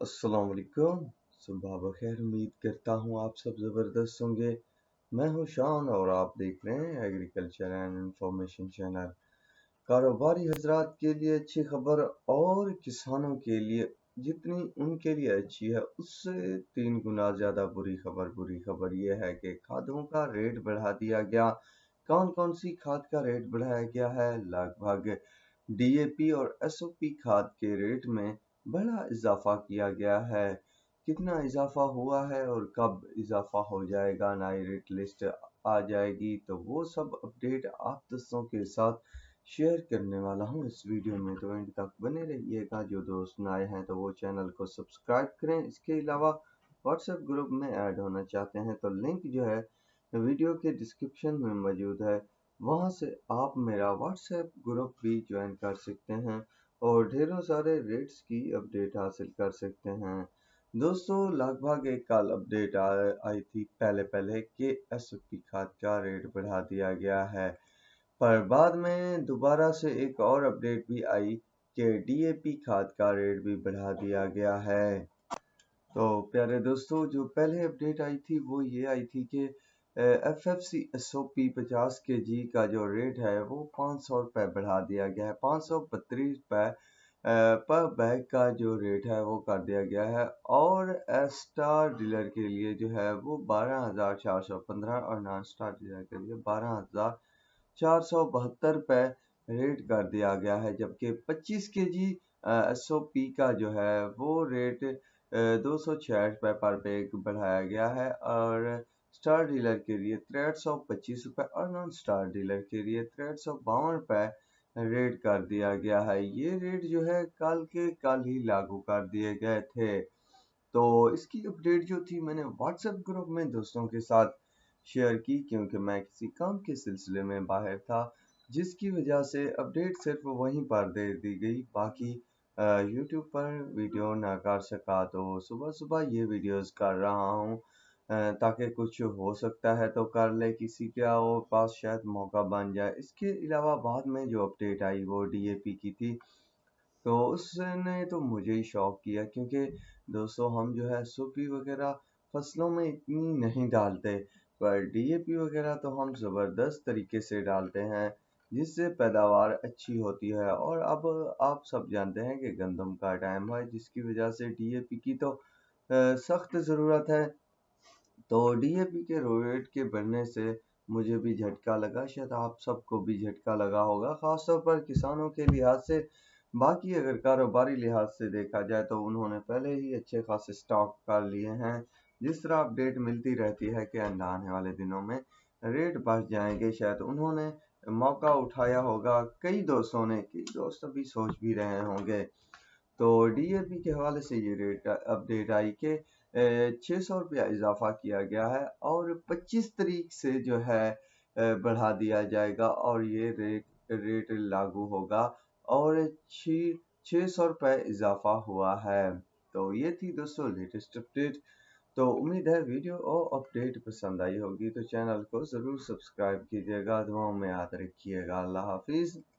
अस्सलाम वालेकुम। सुबह बखैर। उम्मीद करता हूँ आप सब ज़बरदस्त होंगे। मैं हूँ शान और आप देख रहे हैं एग्रीकल्चर एंड इंफॉर्मेशन चैनल। कारोबारी हजरात के लिए अच्छी खबर और किसानों के लिए जितनी उनके लिए अच्छी है उससे 3 गुना ज़्यादा बुरी खबर यह है कि खादों का रेट बढ़ा दिया गया। कौन कौन सी खाद का रेट बढ़ाया गया है? लगभग डीएपी और एसओपी खाद के रेट में बड़ा इजाफा किया गया है। कितना इजाफा हुआ है और कब इजाफा हो जाएगा, नई रेट लिस्ट आ जाएगी, तो वो सब अपडेट आप दोस्तों के साथ शेयर करने वाला हूँ इस वीडियो में। तो एंड तक बने रहिएगा। जो दोस्त नए हैं तो वो चैनल को सब्सक्राइब करें। इसके अलावा व्हाट्सएप ग्रुप में ऐड होना चाहते हैं तो लिंक जो है वीडियो के डिस्क्रिप्शन में मौजूद है। वहां से आप मेरा व्हाट्सएप ग्रुप भी ज्वाइन कर सकते हैं और ढेरों सारे रेट्स की अपडेट हासिल कर सकते हैं। दोस्तों, लगभग एक कल अपडेट आई थी पहले कि एसओपी खाद का रेट बढ़ा दिया गया है, पर बाद में दोबारा से एक और अपडेट भी आई कि डीएपी खाद का रेट भी बढ़ा दिया गया है। तो प्यारे दोस्तों, जो पहले अपडेट आई थी वो ये आई थी कि FFC SOP 50 kg का जो रेट है वो 500 रुपये बढ़ा दिया गया है। 532 रुपये पर बैग का जो रेट है वो कर दिया गया है और स्टार डीलर के लिए जो है वो 12,415 और नॉन स्टार डीलर के लिए 12,472 रुपये रेट कर दिया गया है। जबकि 25 kg SOP का जो है वो रेट 266 रुपये पर बैग बढ़ाया गया है और स्टार डीलर के लिए 6325 रुपये और नॉन स्टार डीलर के लिए 6352 रुपये रेट कर दिया गया है। ये रेट जो है कल के कल ही लागू कर दिए गए थे। तो इसकी अपडेट जो थी मैंने व्हाट्सएप ग्रुप में दोस्तों के साथ शेयर की, क्योंकि मैं किसी काम के सिलसिले में बाहर था, जिसकी वजह से अपडेट सिर्फ वहीं पर दे दी गई, बाकी यूट्यूब पर वीडियो ना कर सका। तो सुबह सुबह ये वीडियोस कर रहा हूँ ताकि कुछ हो सकता है तो कर ले, किसी के वो पास शायद मौका बन जाए। इसके अलावा बाद में जो अपडेट आई वो डीएपी की थी, तो उसने तो मुझे ही शॉक किया, क्योंकि दोस्तों हम जो है एसओपी वगैरह फसलों में इतनी नहीं डालते, पर डीएपी वगैरह तो हम ज़बरदस्त तरीके से डालते हैं जिससे पैदावार अच्छी होती है। और अब आप सब जानते हैं कि गंदम का टाइम है, जिसकी वजह से डीएपी की तो सख्त ज़रूरत है। तो डीएपी के रेट के बढ़ने से मुझे भी झटका लगा, शायद आप सबको भी झटका लगा होगा, खासतौर पर किसानों के लिहाज से। बाकी अगर कारोबारी लिहाज से देखा जाए तो उन्होंने पहले ही अच्छे खासे स्टॉक कर लिए हैं। जिस तरह अपडेट मिलती रहती है कि आने वाले दिनों में रेट बढ़ जाएंगे, शायद उन्होंने मौका उठाया होगा। कई दोस्तों ने, कई दोस्त अभी सोच भी रहे होंगे। तो डीएपी के हवाले से ये रेट अपडेट आई कि 600 रुपया इजाफा किया गया है और 25 तारीख से जो है बढ़ा दिया जाएगा और ये रेट लागू होगा और 600 रुपये इजाफा हुआ है। तो ये थी दोस्तों लेटेस्ट अपडेट। तो उम्मीद है वीडियो और अपडेट पसंद आई होगी, तो चैनल को ज़रूर सब्सक्राइब कीजिएगा। दुआओं में याद रखिएगा। अल्लाह हाफिज़।